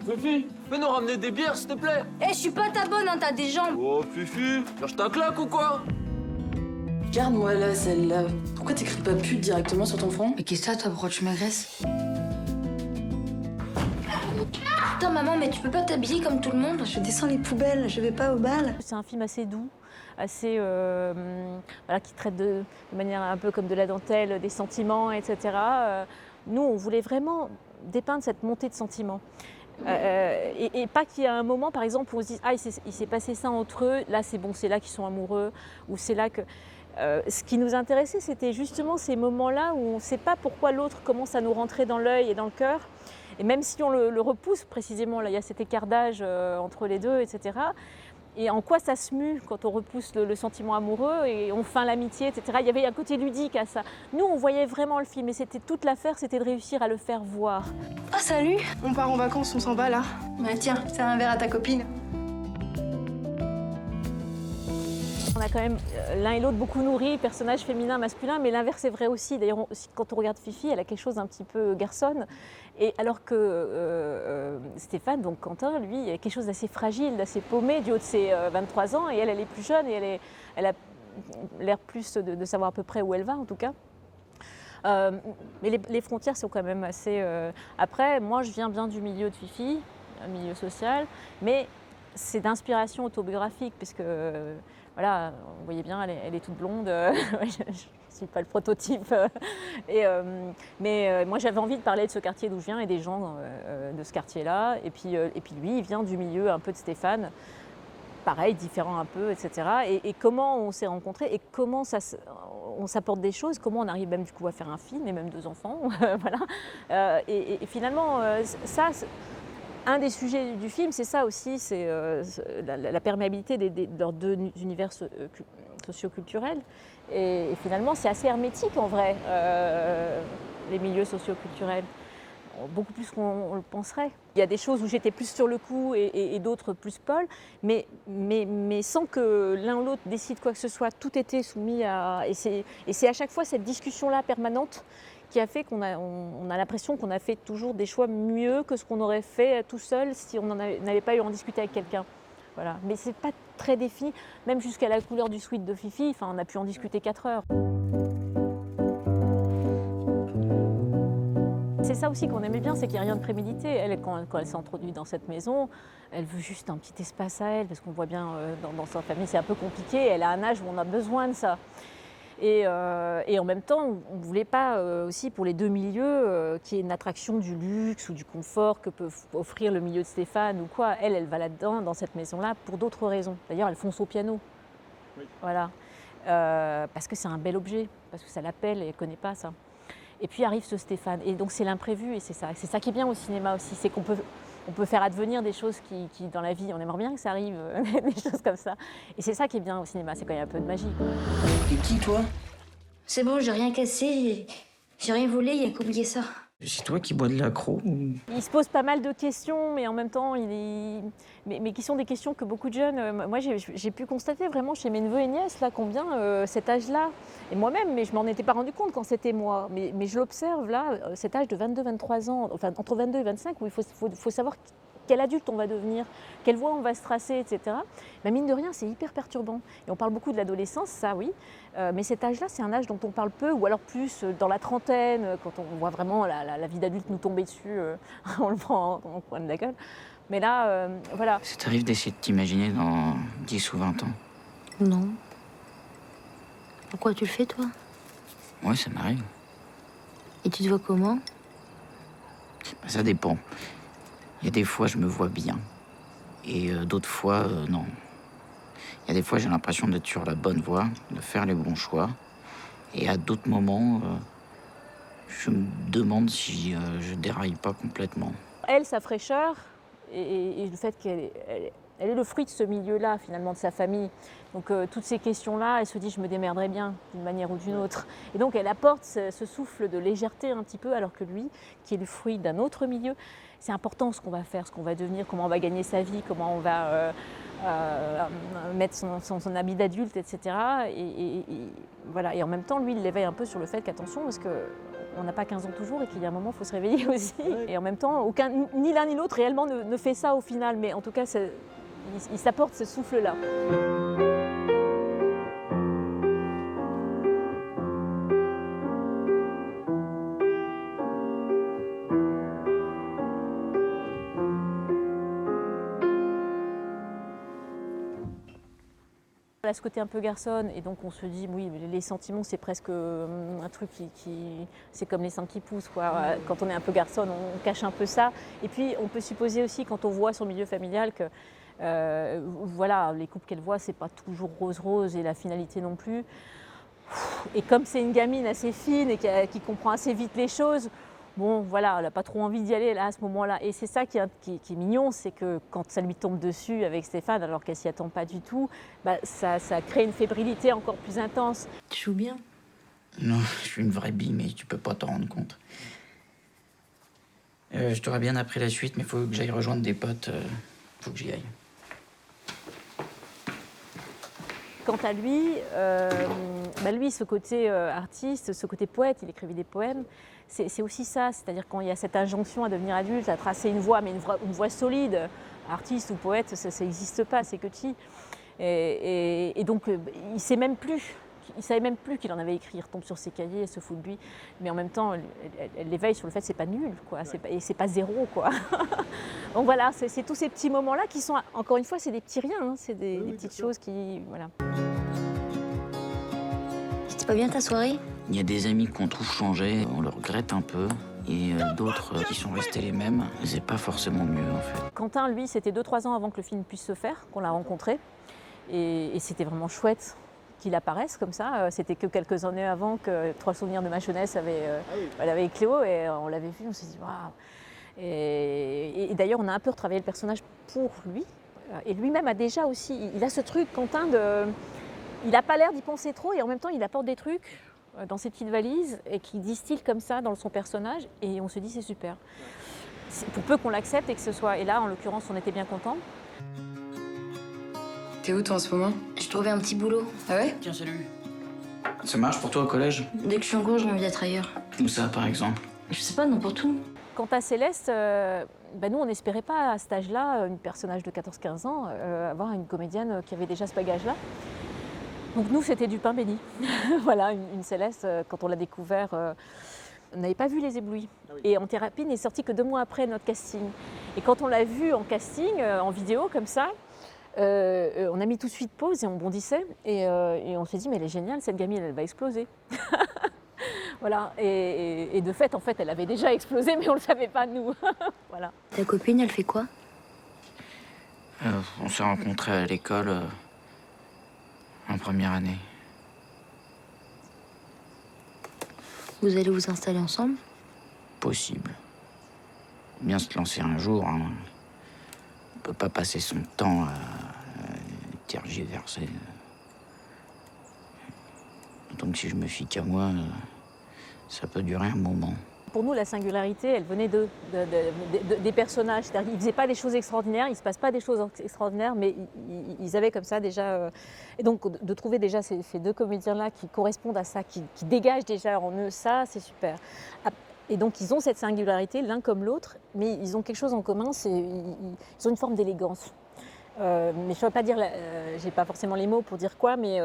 Fifi, fais nous ramener des bières, s'il te plaît. Eh, je suis pas ta bonne, hein, t'as des jambes. Oh, Fifi, lâche ta claque ou quoi? Regarde-moi là, celle-là. Pourquoi t'écris pas pute directement sur ton front? Mais qu'est-ce que toi, pourquoi tu m'agresses? Putain, maman, mais tu peux pas t'habiller comme tout le monde? Je descends les poubelles, je vais pas au bal. C'est un film assez doux, assez voilà, qui traite de manière un peu comme de la dentelle, des sentiments, etc. Nous, on voulait vraiment dépeindre cette montée de sentiments. Et pas qu'il y ait un moment, par exemple, où on se dise « Ah, il s'est passé ça entre eux, là c'est bon, c'est là qu'ils sont amoureux », ou c'est là que… ce qui nous intéressait, c'était justement ces moments-là où on ne sait pas pourquoi l'autre commence à nous rentrer dans l'œil et dans le cœur. Et même si on le repousse précisément, là, il y a cet écart d'âge entre les deux, etc. Et en quoi ça se mue quand on repousse le sentiment amoureux et on feint l'amitié, etc. Il y avait un côté ludique à ça. Nous, on voyait vraiment le film et c'était toute l'affaire, c'était de réussir à le faire voir. Oh, salut! On part en vacances, on s'en va là. Bah tiens, c'est un verre à ta copine. On a quand même l'un et l'autre beaucoup nourri, personnages féminins, masculins, mais l'inverse est vrai aussi. D'ailleurs, quand on regarde Fifi, elle a quelque chose d'un petit peu garçonne. Et alors que Stéphane, donc Quentin, lui, a quelque chose d'assez fragile, d'assez paumé du haut de ses 23 ans. Et elle est plus jeune et elle a l'air plus de savoir à peu près où elle va, en tout cas. Mais les frontières sont quand même assez… Après, moi, je viens bien du milieu de Fifi, un milieu social, mais c'est d'inspiration autobiographique, puisque… Voilà, vous voyez bien, elle est toute blonde, je ne suis pas le prototype. Mais moi, j'avais envie de parler de ce quartier d'où je viens et des gens de ce quartier-là. Et puis lui, il vient du milieu un peu de Stéphane, pareil, différent un peu, etc. Et comment on s'est rencontrés et comment on s'apporte des choses, comment on arrive même du coup à faire un film et même 2 enfants. Voilà. Et finalement, ça… Un des sujets du film, c'est ça aussi, c'est la perméabilité de leurs 2 univers socioculturels. Et finalement, c'est assez hermétique en vrai, les milieux socioculturels, beaucoup plus qu'on le penserait. Il y a des choses où j'étais plus sur le coup et d'autres plus Paul, mais sans que l'un ou l'autre décide quoi que ce soit, tout était soumis à… Et c'est à chaque fois cette discussion-là permanente qui a fait qu'on a l'impression qu'on a fait toujours des choix mieux que ce qu'on aurait fait tout seul si on n'avait pas eu à en discuter avec quelqu'un. Voilà. Mais c'est pas très défini, même jusqu'à la couleur du sweat de Fifi, enfin, on a pu en discuter 4 heures. C'est ça aussi qu'on aimait bien, c'est qu'il n'y a rien de prémédité. Elle, quand elle s'est introduite dans cette maison, elle veut juste un petit espace à elle, parce qu'on voit bien dans sa famille, c'est un peu compliqué. Elle a un âge où on a besoin de ça. Et en même temps, on ne voulait pas aussi pour les 2 milieux qu'il y ait une attraction du luxe ou du confort que peut offrir le milieu de Stéphane ou quoi. Elle va là-dedans, dans cette maison-là, pour d'autres raisons. D'ailleurs, elle fonce au piano. Oui. Voilà. Parce que c'est un bel objet, parce que ça l'appelle et elle ne connaît pas ça. Et puis arrive ce Stéphane. Et donc c'est l'imprévu et c'est ça qui est bien au cinéma aussi, c'est qu'on peut faire advenir des choses qui, dans la vie, on aimerait bien que ça arrive, des choses comme ça. Et c'est ça qui est bien au cinéma, c'est quand il y a un peu de magie. T'es qui, toi? C'est bon, j'ai rien cassé, j'ai rien volé, il y a qu'oublier ça. C'est toi qui bois de l'accro ou… Il se pose pas mal de questions, mais en même temps, mais qui sont des questions que beaucoup de jeunes… Moi, j'ai pu constater vraiment chez mes neveux et nièces là, combien cet âge-là, et moi-même, mais je m'en étais pas rendu compte quand c'était moi, mais je l'observe là, cet âge de 22-23 ans, enfin entre 22 et 25, où il faut savoir quel adulte on va devenir, quelle voie on va se tracer, etc. Mais mine de rien, c'est hyper perturbant. Et on parle beaucoup de l'adolescence, ça oui, mais cet âge-là, c'est un âge dont on parle peu, ou alors plus dans la trentaine, quand on voit vraiment la vie d'adulte nous tomber dessus, on le prend en coin de la gueule. Mais là, voilà. Ça t'arrive d'essayer de t'imaginer dans 10 ou 20 ans? Non. Pourquoi tu le fais, toi? Ouais, ça m'arrive. Et tu te vois comment? Ça dépend. Il y a des fois, je me vois bien. Et d'autres fois, non. Il y a des fois, j'ai l'impression d'être sur la bonne voie, de faire les bons choix. Et à d'autres moments, je me demande si je déraille pas complètement. Elle, sa fraîcheur, et le fait qu'elle est le fruit de ce milieu-là, finalement, de sa famille. Donc toutes ces questions-là, elle se dit, je me démerderai bien, d'une manière ou d'une autre. Et donc elle apporte ce souffle de légèreté un petit peu, alors que lui, qui est le fruit d'un autre milieu, c'est important ce qu'on va faire, ce qu'on va devenir, comment on va gagner sa vie, comment on va mettre son habit d'adulte, etc. Et voilà. Et en même temps, lui, il l'éveille un peu sur le fait qu'attention, parce que on n'a pas 15 ans toujours et qu'il y a un moment, il faut se réveiller aussi. Et en même temps, ni l'un ni l'autre réellement ne fait ça au final, mais en tout cas, il s'apporte ce souffle-là. Elle a ce côté un peu garçonne et donc on se dit oui les sentiments c'est presque un truc qui c'est comme les seins qui poussent quoi. Quand on est un peu garçonne on cache un peu ça et puis on peut supposer aussi quand on voit son milieu familial que voilà les couples qu'elle voit c'est pas toujours rose et la finalité non plus et comme c'est une gamine assez fine et qui comprend assez vite les choses. Bon, voilà, elle n'a pas trop envie d'y aller là, à ce moment-là. Et c'est ça qui est mignon, c'est que quand ça lui tombe dessus avec Stéphane, alors qu'elle s'y attend pas du tout, bah, ça crée une fébrilité encore plus intense. Tu joues bien. Non, je suis une vraie bille, mais tu peux pas t'en rendre compte. Je t'aurais bien appris la suite, mais faut que j'aille rejoindre des potes. Faut que j'y aille. Quant à lui, lui, ce côté artiste, ce côté poète, il écrivait des poèmes, c'est aussi ça. C'est-à-dire quand il y a cette injonction à devenir adulte, à tracer une voie, mais une voie solide, artiste ou poète, ça n'existe pas, c'est que chi. Et donc, il sait même plus. Il savait même plus qu'il en avait écrit. Il retombe sur ses cahiers, elle se fout de lui. Mais en même temps, elle l'éveille sur le fait que c'est pas nul, quoi. Et c'est pas zéro, quoi. Donc voilà, c'est tous ces petits moments-là qui sont, encore une fois, c'est des petits riens. Hein, c'est des petites choses qui, voilà. C'était pas bien ta soirée? Il y a des amis qu'on trouve changés, on le regrette un peu. Et d'autres qui sont restés les mêmes. C'est pas forcément mieux, en fait. Quentin, lui, c'était 2-3 ans avant que le film puisse se faire, qu'on l'a rencontré. Et c'était vraiment chouette qu'il apparaisse comme ça. C'était que quelques années avant que 3 souvenirs de ma jeunesse avec Cléo et on l'avait vu, on s'est dit waouh. Et d'ailleurs, on a un peu retravaillé le personnage pour lui. Et lui-même a déjà aussi, il a ce truc, Quentin, il n'a pas l'air d'y penser trop et en même temps, il apporte des trucs dans ses petites valises et qui distille comme ça dans son personnage et on se dit c'est super. Pour peu qu'on l'accepte et que ce soit. Et là, en l'occurrence, on était bien contents. T'es où toi en ce moment? J'ai trouvé un petit boulot. Ah ouais? Tiens, salut. Ça marche pour toi au collège? Dès que je suis en cours, j'ai envie d'être ailleurs. Où ça, par exemple? Je sais pas, n'importe où. Quant à Céleste, nous, on n'espérait pas à cet âge-là, une personnage de 14-15 ans, avoir une comédienne qui avait déjà ce bagage-là. Donc nous, c'était du pain béni. Voilà, une Céleste, quand on l'a découvert, on n'avait pas vu Les Éblouis. Et en thérapie, n'est sorti que 2 mois après notre casting. Et quand on l'a vu en casting, en vidéo, comme ça, on a mis tout de suite pause et on bondissait. Et on s'est dit, mais elle est géniale, cette gamine, elle va exploser. Voilà. Et de fait, en fait, elle avait déjà explosé, mais on ne le savait pas, nous. Voilà. Ta copine, elle fait quoi? On s'est rencontrés à l'école en première année. Vous allez vous installer ensemble? Possible. Bien se lancer un jour. Hein. On peut pas passer son temps à tergiverser. Donc si je me fie qu'à moi, ça peut durer un moment. Pour nous, la singularité, elle venait des personnages. C'est-à-dire qu'ils ne faisaient pas des choses extraordinaires, il ne se passe pas des choses extraordinaires, mais ils avaient comme ça déjà... Et donc, de trouver déjà ces 2 comédiens-là qui correspondent à ça, qui dégagent déjà en eux ça, c'est super. Et donc, ils ont cette singularité, l'un comme l'autre, mais ils ont quelque chose en commun, ils ont une forme d'élégance. Mais je ne saurais pas dire, j'ai pas forcément les mots pour dire quoi, mais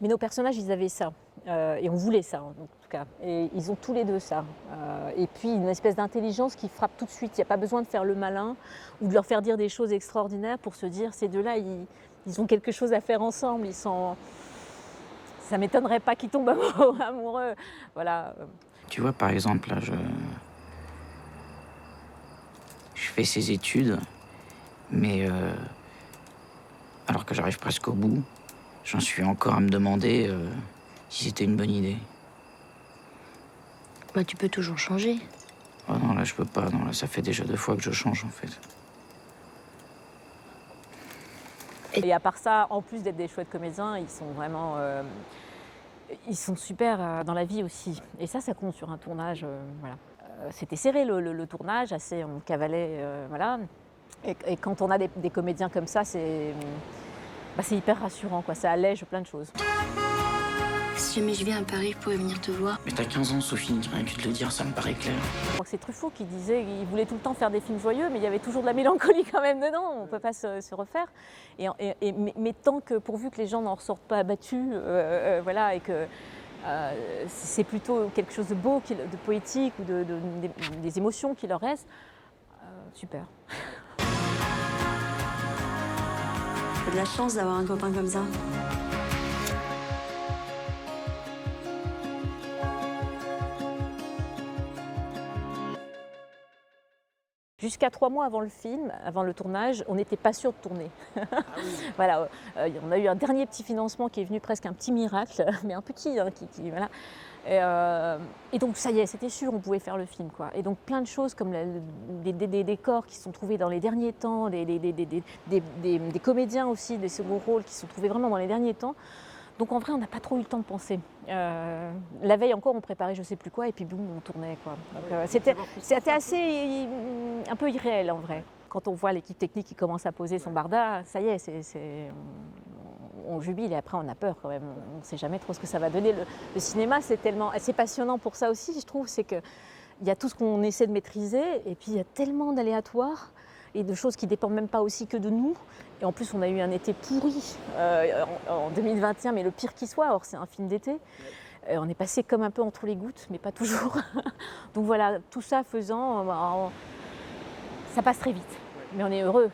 nos personnages, ils avaient ça. Et on voulait ça, en tout cas. Et ils ont tous les 2 ça. Et puis une espèce d'intelligence qui frappe tout de suite. Il n'y a pas besoin de faire le malin ou de leur faire dire des choses extraordinaires pour se dire, ces 2-là, ils ont quelque chose à faire ensemble. Ça ne m'étonnerait pas qu'ils tombent amoureux. Voilà. Tu vois, par exemple, là, je fais ces études, mais alors que j'arrive presque au bout, j'en suis encore à me demander si c'était une bonne idée. Bah, tu peux toujours changer. Oh non, là, je peux pas. Non, là, ça fait déjà 2 fois que je change, en fait. Et à part ça, en plus d'être des chouettes comédiens, ils sont vraiment... ils sont super dans la vie aussi. Et ça compte sur un tournage. Voilà. C'était serré, le tournage, assez, on cavalait, voilà. Et quand on a des comédiens comme ça, c'est hyper rassurant, quoi. Ça allège plein de choses. Si jamais je viens à Paris, je pourrais venir te voir. Mais t'as 15 ans, Sophie, rien que de le dire, ça me paraît clair. Je crois que c'est Truffaut qui disait qu'il voulait tout le temps faire des films joyeux, mais il y avait toujours de la mélancolie quand même dedans, on ne peut pas se refaire. Mais tant que, pourvu que les gens n'en ressortent pas abattus, voilà, et que c'est plutôt quelque chose de beau, de poétique, ou des émotions qui leur restent, super. J'ai de la chance d'avoir un copain comme ça. Jusqu'à 3 mois avant le film, avant le tournage, on n'était pas sûr de tourner. Voilà, on a eu un dernier petit financement qui est venu, presque un petit miracle, mais un petit, hein, voilà. Et donc ça y est, c'était sûr, on pouvait faire le film, quoi. Et donc plein de choses comme des décors qui se sont trouvés dans les derniers temps, des comédiens aussi, des seconds rôles qui se sont trouvés vraiment dans les derniers temps. Donc en vrai, on n'a pas trop eu le temps de penser. La veille encore, on préparait je sais plus quoi et puis boum, on tournait, quoi. Donc, c'était assez un peu irréel en vrai. Quand on voit l'équipe technique qui commence à poser son barda, ça y est, on jubile et après on a peur quand même. On ne sait jamais trop ce que ça va donner. Le cinéma, c'est tellement assez passionnant pour ça aussi, je trouve. C'est qu'il y a tout ce qu'on essaie de maîtriser et puis il y a tellement d'aléatoires et de choses qui ne dépendent même pas aussi que de nous. Et en plus, on a eu un été pourri en 2021, mais le pire qui soit. Or, c'est un film d'été. On est passé comme un peu entre les gouttes, mais pas toujours. Donc voilà, tout ça faisant, ça passe très vite. Mais on est heureux.